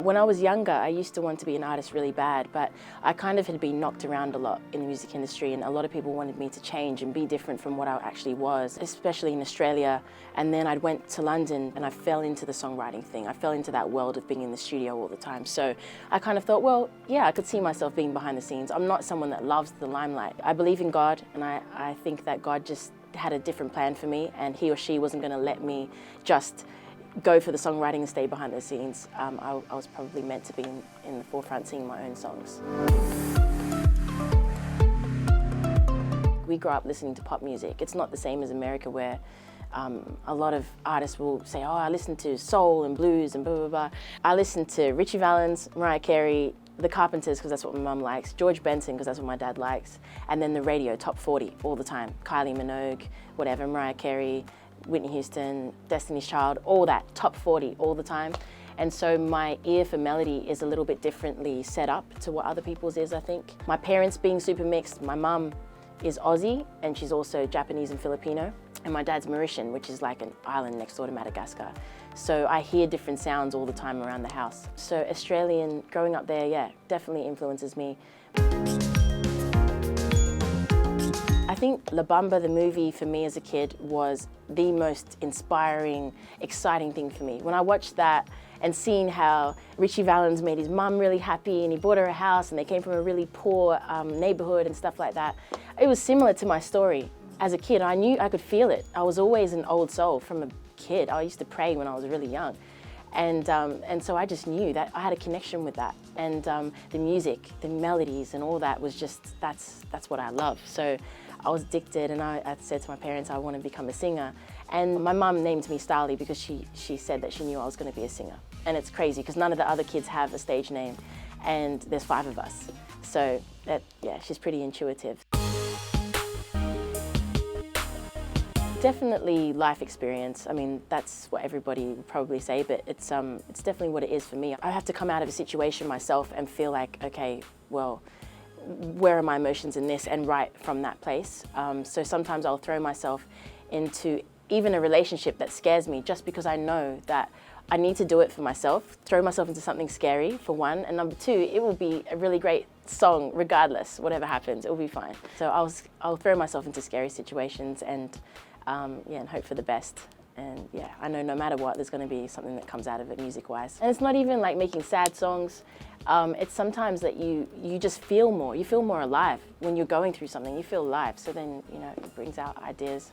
When I was younger, I used to want to be an artist really bad, but I kind of had been knocked around a lot in the music industry, and a lot of people wanted me to change and be different from what I actually was, especially in Australia. And then I went to London and I fell into the songwriting thing. I fell into that world of being in the studio all the time. So I kind of thought, well, yeah, I could see myself being behind the scenes. I'm not someone that loves the limelight. I believe in God, and I think that God just had a different plan for me, and he or she wasn't going to let me just go for the songwriting and stay behind the scenes. I was probably meant to be in the forefront singing my own songs. We grew up listening to pop music. It's not the same as America, where a lot of artists will say, oh, I listen to soul and blues and blah, blah, blah. I listen to Ritchie Valens, Mariah Carey, The Carpenters, because that's what my mum likes, George Benson, because that's what my dad likes, and then the radio, top 40 all the time. Kylie Minogue, whatever, Mariah Carey, Whitney Houston, Destiny's Child, all that, top 40 all the time. And so my ear for melody is a little bit differently set up to what other people's is, I think. My parents being super mixed, my mum is Aussie and she's also Japanese and Filipino, and my dad's Mauritian, which is like an island next door to Madagascar. So I hear different sounds all the time around the house. So Australian, growing up there, yeah, definitely influences me. I think La Bamba, the movie, for me as a kid, was the most inspiring, exciting thing for me. When I watched that and seeing how Ritchie Valens made his mum really happy and he bought her a house and they came from a really poor neighborhood and stuff like that, it was similar to my story. As a kid, I knew I could feel it. I was always an old soul from a kid. I used to pray when I was really young. And so I just knew that I had a connection with that. And the music, the melodies and all that was just, that's what I love. So I was addicted, and I said to my parents I want to become a singer. And my mum named me Starley because she said that she knew I was going to be a singer. And it's crazy because none of the other kids have a stage name, and there's 5 of us. So yeah, she's pretty intuitive. Definitely life experience. I mean, that's what everybody would probably say, but it's definitely what it is for me. I have to come out of a situation myself and feel like, okay, well, where are my emotions in this, and write from that place. So sometimes I'll throw myself into even a relationship that scares me just because I know that I need to do it for myself, throw myself into something scary, for one, and number 2, it will be a really great song regardless, whatever happens, it will be fine. So I'll throw myself into scary situations and yeah, and hope for the best. And yeah, I know no matter what, there's going to be something that comes out of it music-wise. And it's not even like making sad songs. It's sometimes that you just feel more. You feel more alive when you're going through something. You feel alive. So then, you know, it brings out ideas.